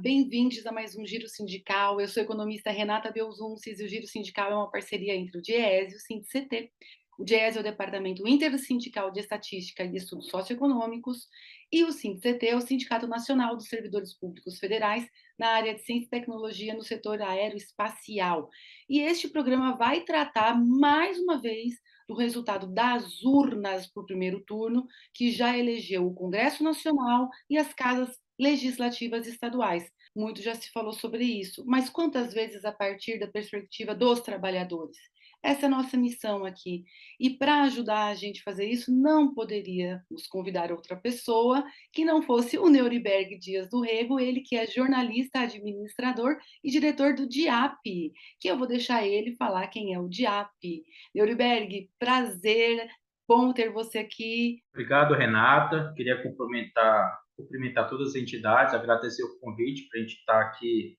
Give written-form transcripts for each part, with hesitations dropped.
bem-vindos a mais um Giro Sindical. Eu sou a economista Renata Belzunces e o Giro Sindical é uma parceria entre o DIEESE e o SINDIC-CT. O DIEESE é o Departamento Intersindical de Estatística e Estudos Socioeconômicos e o SINDIC-CT é o Sindicato Nacional dos Servidores Públicos Federais na área de Ciência e Tecnologia no setor aeroespacial. E este programa vai tratar, mais uma vez, do resultado das urnas para o primeiro turno, que já elegeu o Congresso Nacional e as casas legislativas estaduais. Muito já se falou sobre isso, mas quantas vezes a partir da perspectiva dos trabalhadores? Essa é a nossa missão aqui. E para ajudar a gente a fazer isso, não poderíamos convidar outra pessoa que não fosse o Neuriberg Dias do Rego, ele que é jornalista, administrador e diretor do DIAP, que eu vou deixar ele falar quem é o DIAP. Neuriberg, prazer, bom ter você aqui. Obrigado, Renata. Queria cumprimentar todas as entidades, agradecer o convite para a gente estar aqui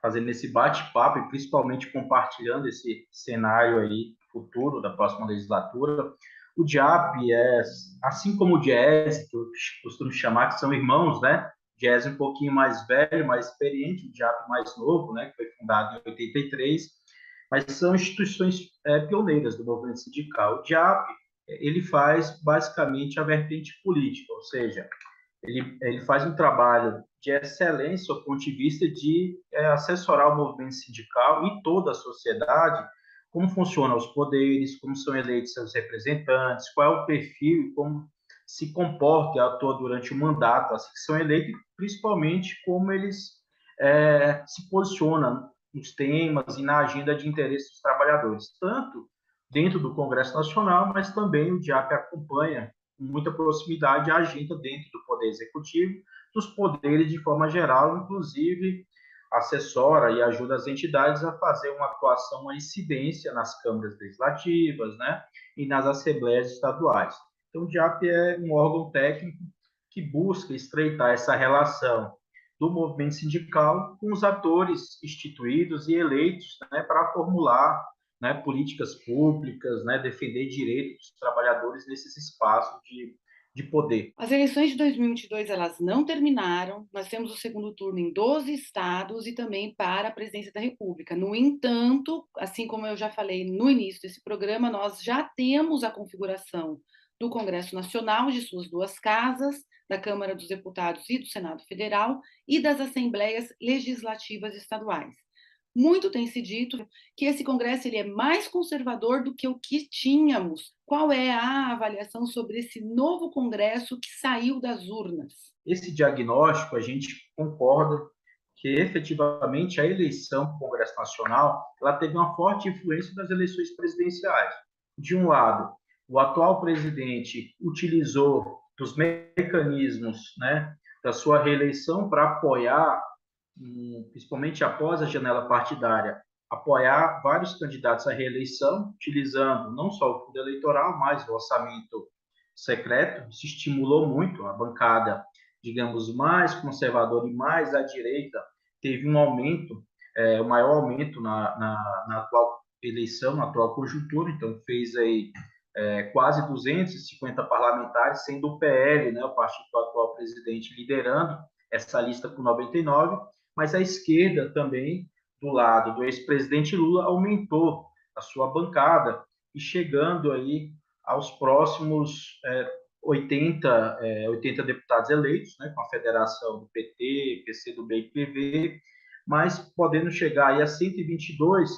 fazendo esse bate-papo e principalmente compartilhando esse cenário aí futuro da próxima legislatura. O DIAP é, assim como o DIEESE, que eu costumo chamar, que são irmãos, né? O DIEESE um pouquinho mais velho, mais experiente, o DIAP mais novo, né? Que foi fundado em 83, mas são instituições pioneiras do movimento sindical. O DIAP, ele faz basicamente a vertente política, ou seja, ele faz um trabalho de excelência do ponto de vista de assessorar o movimento sindical e toda a sociedade, como funcionam os poderes, como são eleitos seus representantes, qual é o perfil, como se comporta e atua durante o mandato, assim que são eleitos, e principalmente como eles se posicionam nos temas e na agenda de interesse dos trabalhadores, tanto dentro do Congresso Nacional, mas também o DIAP acompanha com muita proximidade a agenda dentro do Poder Executivo, dos poderes de forma geral, inclusive assessora e ajuda as entidades a fazer uma atuação, uma incidência nas câmaras legislativas, né, e nas assembleias estaduais. Então, o DIAP é um órgão técnico que busca estreitar essa relação do movimento sindical com os atores instituídos e eleitos, né, para formular, né, políticas públicas, né, defender direitos dos trabalhadores nesses espaços de poder. As eleições de 2022 elas não terminaram. Nós temos o segundo turno em 12 estados e também para a presidência da República. No entanto, assim como eu já falei no início desse programa, nós já temos a configuração do Congresso Nacional, de suas duas casas, da Câmara dos Deputados e do Senado Federal, e das Assembleias Legislativas Estaduais. Muito tem se dito que esse Congresso ele é mais conservador do que o que tínhamos. Qual é a avaliação sobre esse novo Congresso que saiu das urnas? Esse diagnóstico, a gente concorda que efetivamente a eleição para o Congresso Nacional ela teve uma forte influência das eleições presidenciais. De um lado, o atual presidente utilizou dos mecanismos, né, da sua reeleição para apoiar, principalmente após a janela partidária, apoiar vários candidatos à reeleição, utilizando não só o fundo eleitoral, mas o orçamento secreto. Isso estimulou muito a bancada, digamos, mais conservadora e mais à direita, teve um aumento, o maior aumento na atual eleição, na atual conjuntura, então fez aí quase 250 parlamentares, sendo o PL, né, o partido do atual presidente, liderando essa lista com 99, mas a esquerda também, do lado do ex-presidente Lula, aumentou a sua bancada e chegando aí aos próximos 80 deputados eleitos, né, com a federação do PT, PCdoB e PV, mas podendo chegar aí a 122,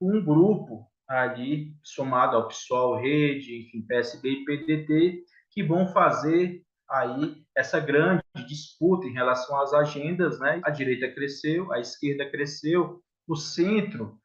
um grupo ali somado ao PSOL, Rede, enfim, PSB e PDT, que vão fazer aí essa grande disputa em relação às agendas, né? A direita cresceu, a esquerda cresceu, o centro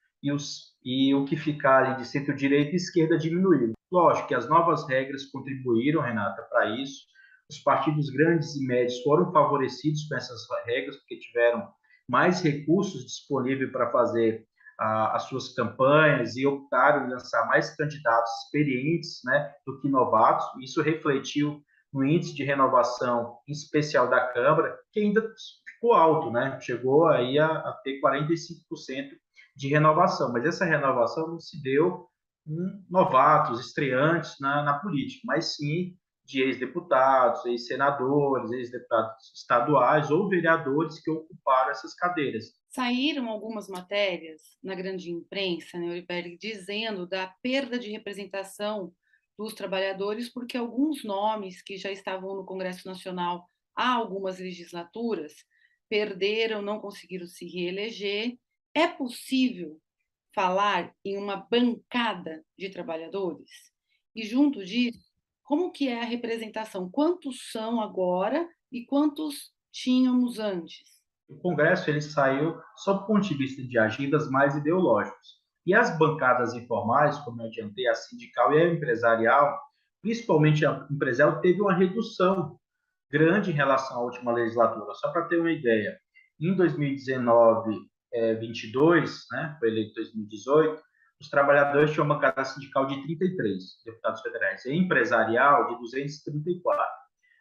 e o que ficar ali de centro-direita e esquerda diminuiu. Lógico que as novas regras contribuíram, Renata, para isso. Os partidos grandes e médios foram favorecidos com essas regras, porque tiveram mais recursos disponíveis para fazer as suas campanhas e optaram em lançar mais candidatos experientes, né, do que novatos. Isso refletiu no índice de renovação, em especial da Câmara, que ainda ficou alto, né? Chegou aí a ter 45% de renovação, mas essa renovação não se deu com novatos, estreantes na política, mas sim de ex-deputados, ex-senadores, ex-deputados estaduais ou vereadores que ocuparam essas cadeiras. Saíram algumas matérias na grande imprensa, né, Euriberg, dizendo da perda de representação dos trabalhadores, porque alguns nomes que já estavam no Congresso Nacional há algumas legislaturas perderam, não conseguiram se reeleger. É possível falar em uma bancada de trabalhadores? E junto disso, como que é a representação? Quantos são agora e quantos tínhamos antes? O Congresso ele saiu sob o ponto de vista de agendas mais ideológicos. E as bancadas informais, como eu adiantei, a sindical e a empresarial, principalmente a empresarial, teve uma redução grande em relação à última legislatura. Só para ter uma ideia, em 2019, 22, né, foi eleito em 2018, os trabalhadores tinham uma bancada sindical de 33 deputados federais e empresarial de 234.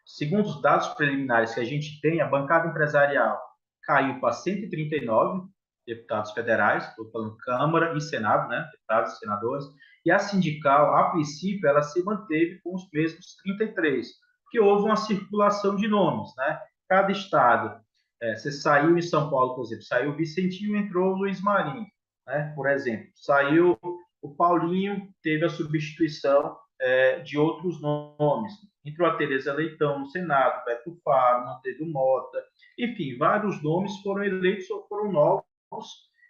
Segundo os dados preliminares que a gente tem, a bancada empresarial caiu para 139 deputados federais, estou falando Câmara e Senado, né, deputados e senadores, e a sindical, a princípio, ela se manteve com os mesmos 33, porque houve uma circulação de nomes, né? Cada estado, você saiu em São Paulo, por exemplo, saiu o Vicentinho, entrou o Luiz Marinho, né? Por exemplo, saiu o Paulinho, teve a substituição de outros nomes. Entrou a Tereza Leitão no Senado, Beto Faro, manteve o Mota, enfim, vários nomes foram eleitos ou foram novos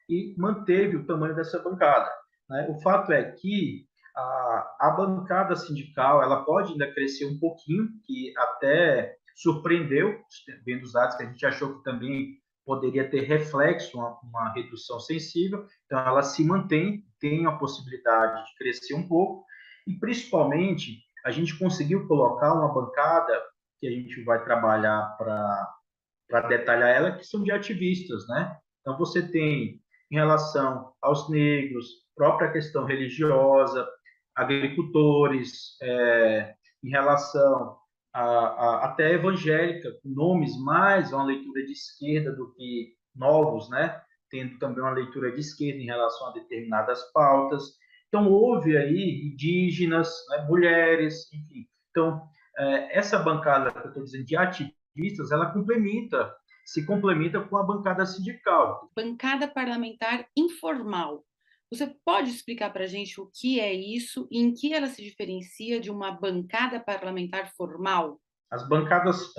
e manteve o tamanho dessa bancada. Né? O fato é que a bancada sindical ela pode ainda crescer um pouquinho, que até surpreendeu, vendo os dados que a gente achou que também poderia ter reflexo, uma redução sensível, então ela se mantém, tem a possibilidade de crescer um pouco, e principalmente a gente conseguiu colocar uma bancada que a gente vai trabalhar para detalhar ela, que são de ativistas, né? Então você tem em relação aos negros, própria questão religiosa, agricultores, em relação até evangélica, com nomes mais uma leitura de esquerda do que novos, né? Tendo também uma leitura de esquerda em relação a determinadas pautas. Então, houve aí indígenas, né, mulheres, enfim. Então, essa bancada que eu estou dizendo de ativistas, ela se complementa com a bancada sindical. Bancada parlamentar informal. Você pode explicar para a gente o que é isso e em que ela se diferencia de uma bancada parlamentar formal? As bancadas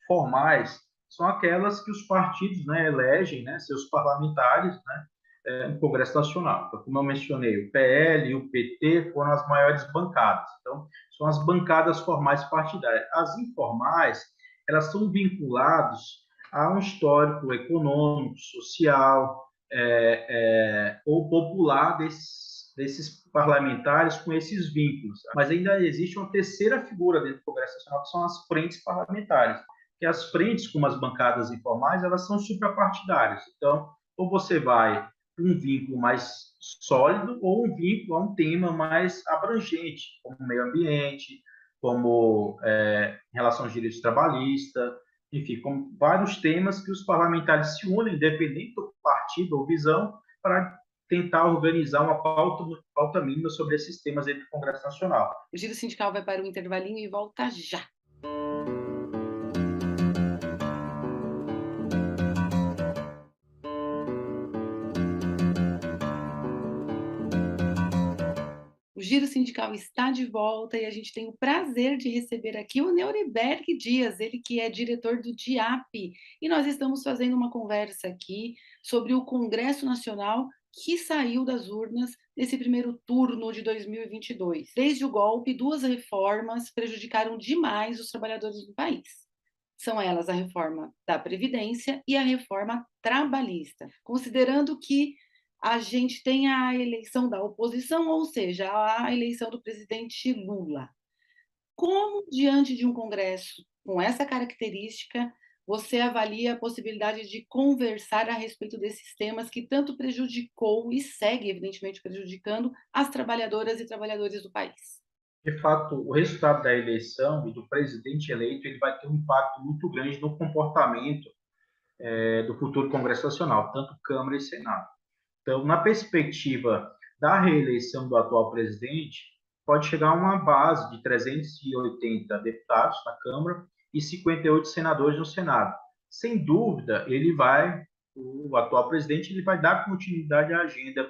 formais são aquelas que os partidos, né, elegem, né, seus parlamentares, né, no Congresso Nacional. Então, como eu mencionei, o PL e o PT foram as maiores bancadas. Então, são as bancadas formais partidárias. As informais, elas são vinculadas a um histórico econômico, social ou popular desses parlamentares com esses vínculos. Mas ainda existe uma terceira figura dentro do Congresso Nacional, que são as frentes parlamentares. Que as frentes, como as bancadas informais, elas são suprapartidárias. Então, ou você vai um vínculo mais sólido ou um vínculo a um tema mais abrangente, como meio ambiente, como em relação aos direitos trabalhistas, enfim, como vários temas que os parlamentares se unem, independente do partido ou visão, para tentar organizar uma pauta mínima sobre esses temas dentro do Congresso Nacional. O Giro Sindical vai para o intervalinho e volta já. O Giro Sindical está de volta e a gente tem o prazer de receber aqui o Neuriberg Dias, ele que é diretor do DIAP. E nós estamos fazendo uma conversa aqui sobre o Congresso Nacional que saiu das urnas nesse primeiro turno de 2022. Desde o golpe, duas reformas prejudicaram demais os trabalhadores do país. São elas a reforma da Previdência e a reforma trabalhista. Considerando que a gente tem a eleição da oposição, ou seja, a eleição do presidente Lula. Como, diante de um Congresso com essa característica, você avalia a possibilidade de conversar a respeito desses temas que tanto prejudicou e segue, evidentemente, prejudicando as trabalhadoras e trabalhadores do país? De fato, o resultado da eleição e do presidente eleito ele vai ter um impacto muito grande no comportamento do futuro Congresso Nacional, tanto Câmara e Senado. Então, na perspectiva da reeleição do atual presidente, pode chegar a uma base de 380 deputados na Câmara e 58 senadores no Senado. Sem dúvida, o atual presidente, ele vai dar continuidade à agenda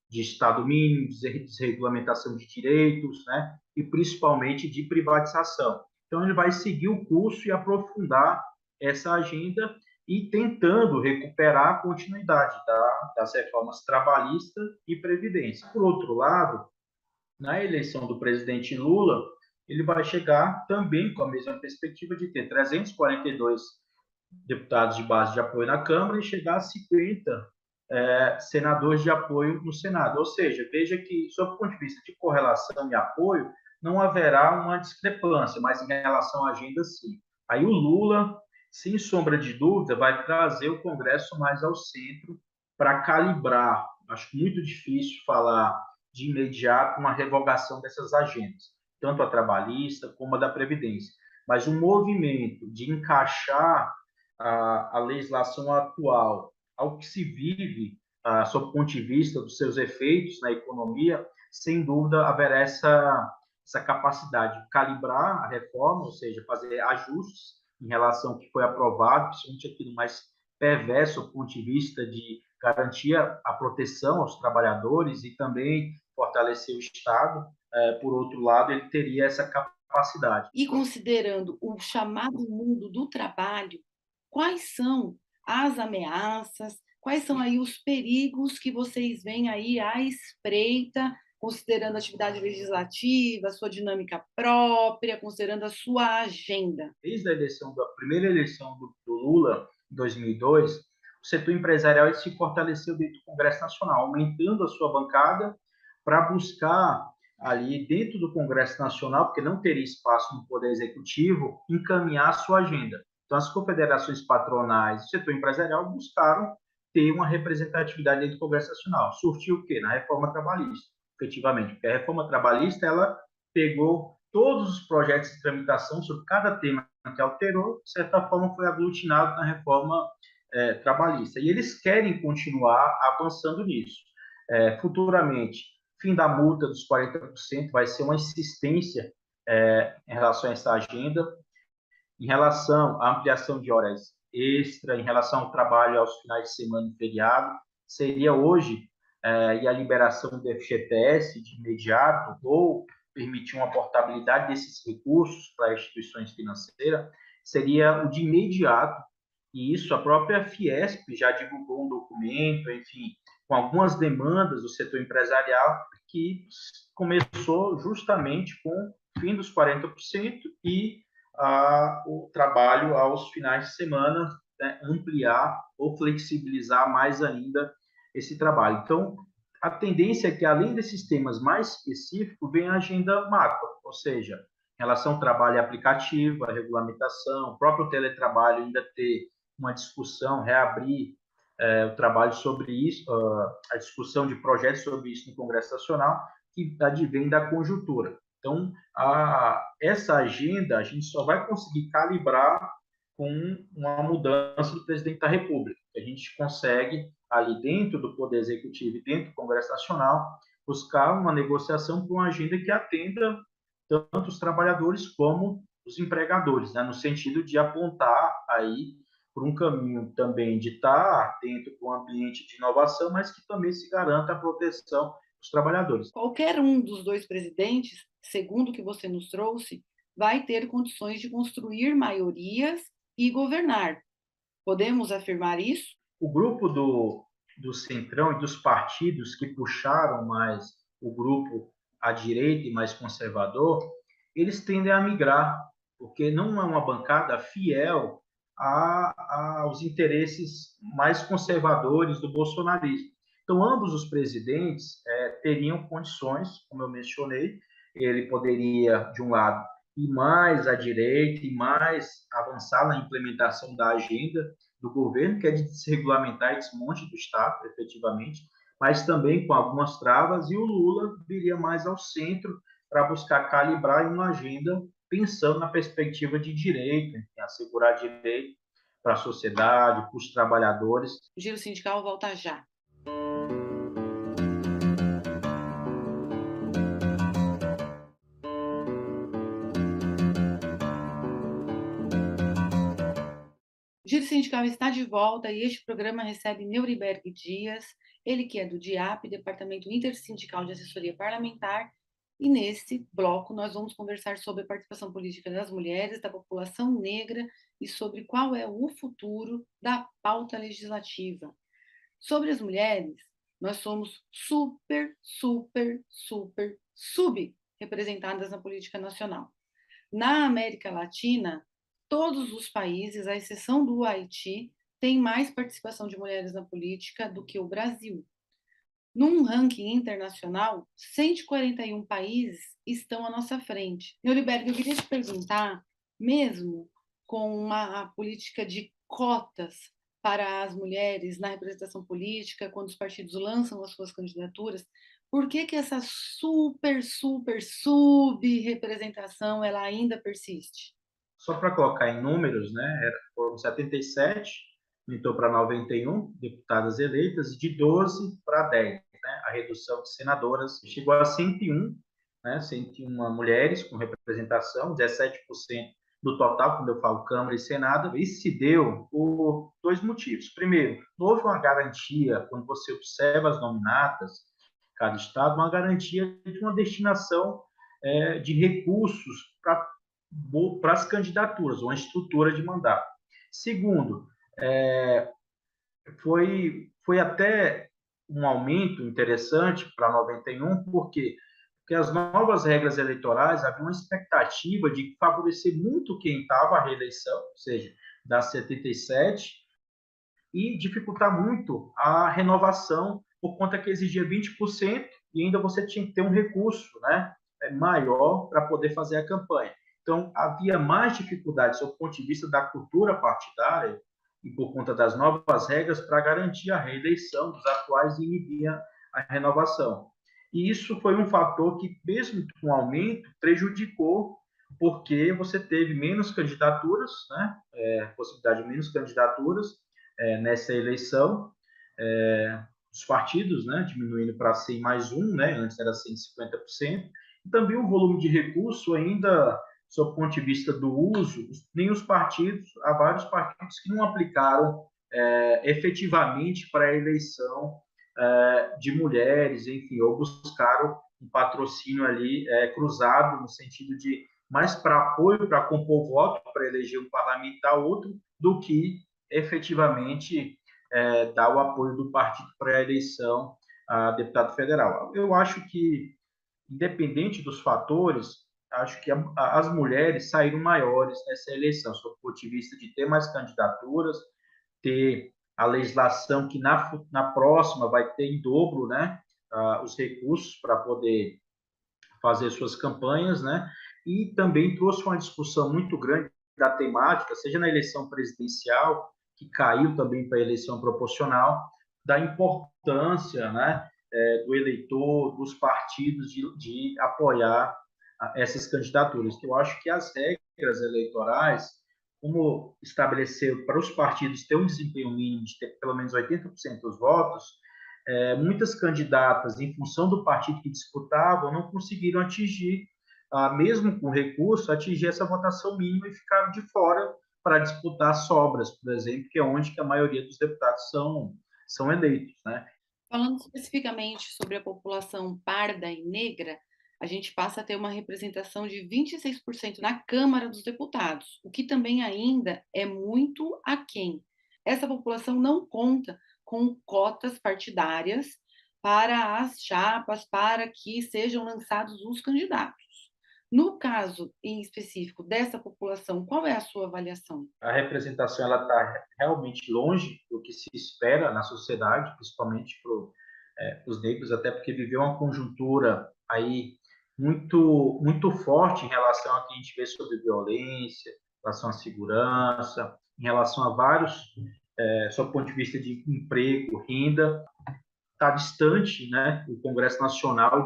de Estado mínimo, desregulamentação de direitos, né, e principalmente de privatização. Então, ele vai seguir o curso e aprofundar essa agenda e tentando recuperar a continuidade das reformas trabalhista e previdência. Por outro lado, na eleição do presidente Lula, ele vai chegar também com a mesma perspectiva de ter 342 deputados de base de apoio na Câmara e chegar a 50 senadores de apoio no Senado. Ou seja, veja que, sob o ponto de vista de correlação e apoio, não haverá uma discrepância, mas em relação à agenda, sim. Aí o Lula, sem sombra de dúvida, vai trazer o Congresso mais ao centro para calibrar. Acho muito difícil falar de imediato uma revogação dessas agendas, tanto a trabalhista como a da Previdência. Mas o movimento de encaixar a legislação atual ao que se vive, sob o ponto de vista dos seus efeitos na economia, sem dúvida haverá essa capacidade de calibrar a reforma, ou seja, fazer ajustes em relação ao que foi aprovado, principalmente aquilo mais perverso do ponto de vista de garantir a proteção aos trabalhadores e também fortalecer o Estado. Por outro lado, ele teria essa capacidade. E considerando o chamado mundo do trabalho, quais são as ameaças, quais são aí os perigos que vocês veem aí à espreita, considerando a atividade legislativa, a sua dinâmica própria, considerando a sua agenda? Desde a primeira eleição do Lula, em 2002, o setor empresarial se fortaleceu dentro do Congresso Nacional, aumentando a sua bancada para buscar ali dentro do Congresso Nacional, porque não teria espaço no Poder Executivo, encaminhar a sua agenda. Então, as confederações patronais e o setor empresarial buscaram ter uma representatividade dentro do Congresso Nacional. Surtiu o quê? Na reforma trabalhista, efetivamente, porque a reforma trabalhista, ela pegou todos os projetos de tramitação sobre cada tema que alterou, de certa forma, foi aglutinado na reforma trabalhista. E eles querem continuar avançando nisso. Futuramente, fim da multa dos 40% vai ser uma insistência em relação a essa agenda. Em relação à ampliação de horas extra, em relação ao trabalho aos finais de semana e feriado, seria hoje e a liberação do FGTS de imediato ou permitir uma portabilidade desses recursos para instituições financeiras, seria o de imediato, e isso a própria Fiesp já divulgou um documento, enfim, com algumas demandas do setor empresarial, que começou justamente com o fim dos 40% e o trabalho aos finais de semana, né, ampliar ou flexibilizar mais ainda esse trabalho. Então, a tendência é que, além desses temas mais específicos, venha a agenda macro, ou seja, em relação ao trabalho aplicativo, a regulamentação, o próprio teletrabalho ainda ter uma discussão, reabrir o trabalho sobre isso, a discussão de projetos sobre isso no Congresso Nacional, que advém da conjuntura. Então, essa agenda a gente só vai conseguir calibrar com uma mudança do presidente da República. A gente consegue, ali dentro do Poder Executivo e dentro do Congresso Nacional, buscar uma negociação para uma agenda que atenda tanto os trabalhadores como os empregadores, né? No sentido de apontar aí por um caminho também de estar atento para um ambiente de inovação, mas que também se garanta a proteção dos trabalhadores. Qualquer um dos dois presidentes, segundo o que você nos trouxe, vai ter condições de construir maiorias e governar. Podemos afirmar isso? O grupo do Centrão e dos partidos que puxaram mais o grupo à direita e mais conservador, eles tendem a migrar, porque não é uma bancada fiel aos interesses mais conservadores do bolsonarismo. Então, ambos os presidentes teriam condições, como eu mencionei, ele poderia, de um lado, ir mais à direita e mais avançar na implementação da agenda do governo, que é de desregulamentar e desmonte do Estado, efetivamente, mas também com algumas travas, e o Lula viria mais ao centro para buscar calibrar uma agenda pensando na perspectiva de direito, enfim, assegurar direito para a sociedade, para os trabalhadores. O Giro Sindical volta já. Giro Sindical está de volta e este programa recebe Neuriberg Dias, ele que é do DIAP, Departamento Intersindical de Assessoria Parlamentar, e nesse bloco nós vamos conversar sobre a participação política das mulheres, da população negra e sobre qual é o futuro da pauta legislativa. Sobre as mulheres, nós somos subrepresentadas na política nacional. Na América Latina, todos os países, à exceção do Haiti, têm mais participação de mulheres na política do que o Brasil. Num ranking internacional, 141 países estão à nossa frente. Neuriberg, eu queria te perguntar, mesmo com uma política de cotas para as mulheres na representação política, quando os partidos lançam as suas candidaturas, por que essa subrepresentação ela ainda persiste? Só para colocar em números, né, foram 77, aumentou para 91 deputadas eleitas, e de 12 para 10. Né, a redução de senadoras chegou a 101, né, 101 mulheres com representação, 17% do total, quando eu falo Câmara e Senado. Isso se deu por dois motivos. Primeiro, houve uma garantia, quando você observa as nominatas, cada estado, uma garantia de uma destinação de recursos para as candidaturas, uma estrutura de mandato. Segundo, foi até um aumento interessante para 91, porque as novas regras eleitorais havia uma expectativa de favorecer muito quem estava à reeleição, ou seja, da 77, e dificultar muito a renovação, por conta que exigia 20% e ainda você tinha que ter um recurso, né, maior para poder fazer a campanha. Então, havia mais dificuldade, do ponto de vista da cultura partidária, e por conta das novas regras, para garantir a reeleição dos atuais e inibir a renovação. E isso foi um fator que, mesmo com o aumento, prejudicou, porque você teve menos candidaturas, né, possibilidade de menos candidaturas nessa eleição, os partidos, né, diminuindo para 100 mais 1, né, antes era 150%, e também o volume de recurso ainda, sob o ponto de vista do uso, nem os partidos, há vários partidos que não aplicaram efetivamente para a eleição de mulheres, enfim, ou buscaram um patrocínio ali cruzado, no sentido de mais para apoio, para compor voto, para eleger um parlamentar, outro, do que efetivamente dar o apoio do partido para a eleição a deputado federal. Eu acho que, independente dos fatores, acho que as mulheres saíram maiores nessa eleição, sob o ponto de vista de ter mais candidaturas, ter a legislação que na próxima vai ter em dobro, né, os recursos para poder fazer suas campanhas, né, e também trouxe uma discussão muito grande da temática, seja na eleição presidencial, que caiu também para a eleição proporcional, da importância, né, do eleitor, dos partidos de apoiar essas candidaturas. Eu acho que as regras eleitorais, como estabeleceram para os partidos ter um desempenho mínimo de ter pelo menos 80% dos votos, muitas candidatas, em função do partido que disputavam, não conseguiram atingir, mesmo com recurso, atingir essa votação mínima e ficaram de fora para disputar sobras, por exemplo, que é onde que a maioria dos deputados são eleitos, né? Falando especificamente sobre a população parda e negra, a gente passa a ter uma representação de 26% na Câmara dos Deputados, o que também ainda é muito aquém. Essa população não conta com cotas partidárias para as chapas, para que sejam lançados os candidatos. No caso em específico dessa população, qual é a sua avaliação? A representação ela está realmente longe do que se espera na sociedade, principalmente para os negros, até porque viveu uma conjuntura aí muito forte em relação ao que a gente vê sobre violência, em relação à segurança, em relação a vários, sob o ponto de vista de emprego, renda, está distante, né, o Congresso Nacional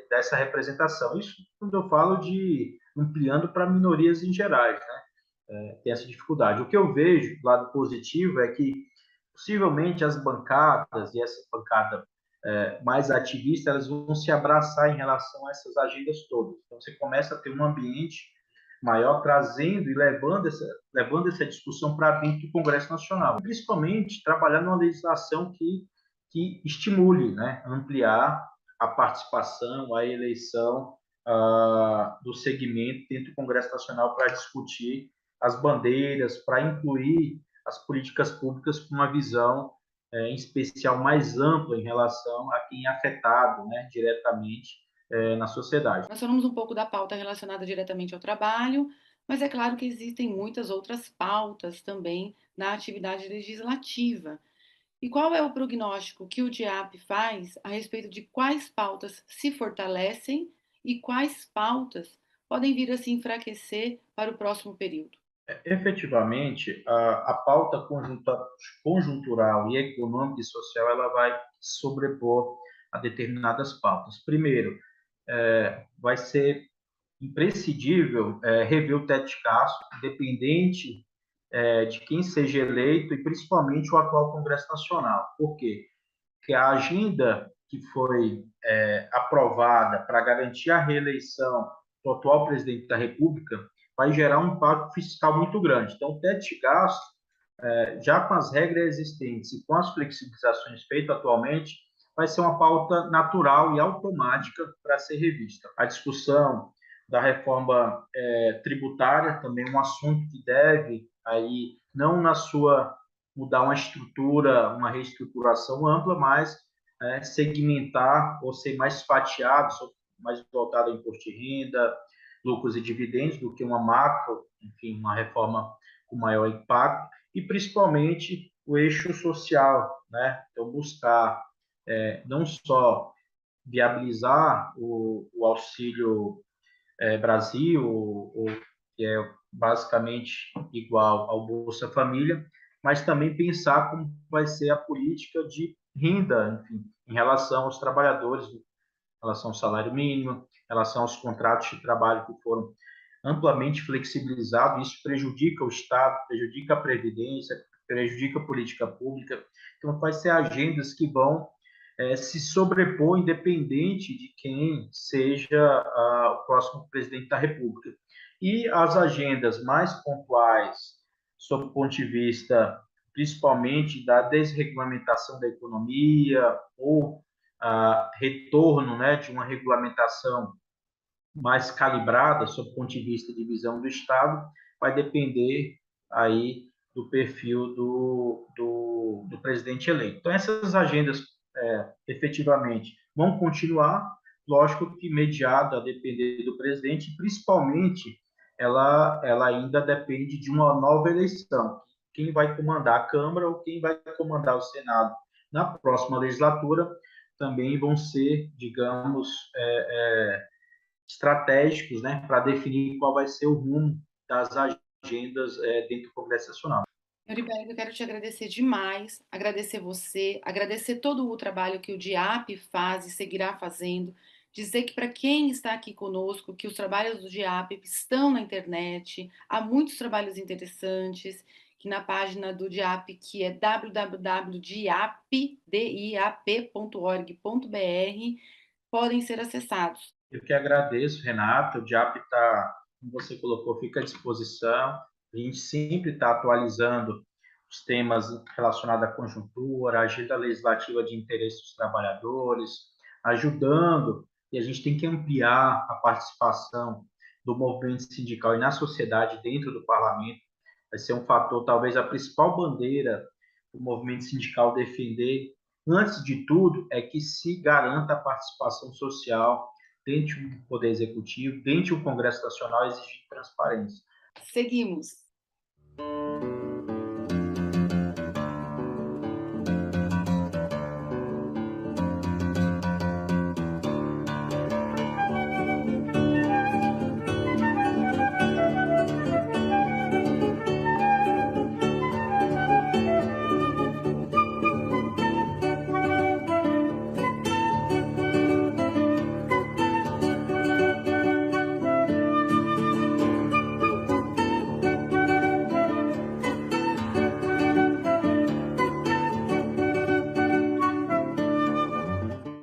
dessa representação. Isso quando eu falo de ampliando para minorias em gerais, né, tem essa dificuldade. O que eu vejo do lado positivo é que possivelmente as bancadas, e essa bancada mais ativista, elas vão se abraçar em relação a essas agendas todas. Então você começa a ter um ambiente maior, trazendo e levando essa discussão para dentro do Congresso Nacional. Principalmente trabalhar numa legislação que estimule, né, ampliar a participação, a eleição do segmento dentro do Congresso Nacional para discutir as bandeiras, para incluir as políticas públicas com uma visão em especial mais ampla em relação a quem é afetado, né, diretamente na sociedade. Nós falamos um pouco da pauta relacionada diretamente ao trabalho, mas é claro que existem muitas outras pautas também na atividade legislativa. E qual é o prognóstico que o DIAP faz a respeito de quais pautas se fortalecem e quais pautas podem vir a se enfraquecer para o próximo período? Efetivamente, a pauta conjuntural e econômica e social ela vai sobrepor a determinadas pautas. Primeiro, vai ser imprescindível rever o teto de gasto, independente de quem seja eleito e principalmente o atual Congresso Nacional. Por quê? Porque a agenda que foi aprovada para garantir a reeleição do atual presidente da República vai gerar um impacto fiscal muito grande. Então, o teto de gasto, já com as regras existentes e com as flexibilizações feitas atualmente, vai ser uma pauta natural e automática para ser revista. A discussão da reforma tributária também é um assunto que deve aí não na sua mudar uma estrutura, uma reestruturação ampla, mas segmentar ou ser mais fatiado, mais voltado ao imposto de renda, lucros e dividendos, do que uma macro, enfim, uma reforma com maior impacto, e principalmente o eixo social, né? Então, buscar não só viabilizar o Auxílio Brasil, que é basicamente igual ao Bolsa Família, mas também pensar como vai ser a política de renda, enfim, em relação aos trabalhadores, em relação ao salário mínimo, em relação aos contratos de trabalho que foram amplamente flexibilizados. Isso prejudica o Estado, prejudica a Previdência, prejudica a política pública. Então, vai ser agendas que vão se sobrepor, independente de quem seja o próximo presidente da República. E as agendas mais pontuais, sob o ponto de vista principalmente da desregulamentação da economia ou retorno, né, de uma regulamentação mais calibrada, sob o ponto de vista de visão do Estado, vai depender aí do perfil do presidente eleito. Então, essas agendas, efetivamente, vão continuar, lógico que mediada a depender do presidente, principalmente ela ainda depende de uma nova eleição. Quem vai comandar a Câmara ou quem vai comandar o Senado na próxima legislatura também vão ser, digamos, estratégicos, né, para definir qual vai ser o rumo das agendas dentro do Congresso Nacional. Euriberto, eu quero te agradecer demais, agradecer você, agradecer todo o trabalho que o DIAP faz e seguirá fazendo, dizer que para quem está aqui conosco, que os trabalhos do DIAP estão na internet, há muitos trabalhos interessantes, que na página do DIAP, que é www.diap.org.br, podem ser acessados. Eu que agradeço, Renato. O DIAP está, como você colocou, fica à disposição. A gente sempre está atualizando os temas relacionados à conjuntura, à agenda legislativa de interesse dos trabalhadores, ajudando, e a gente tem que ampliar a participação do movimento sindical e na sociedade dentro do parlamento. Vai ser um fator, talvez a principal bandeira do movimento sindical defender, antes de tudo, é que se garanta a participação social dentro do Poder Executivo, dentro do Congresso Nacional, exigir transparência. Seguimos.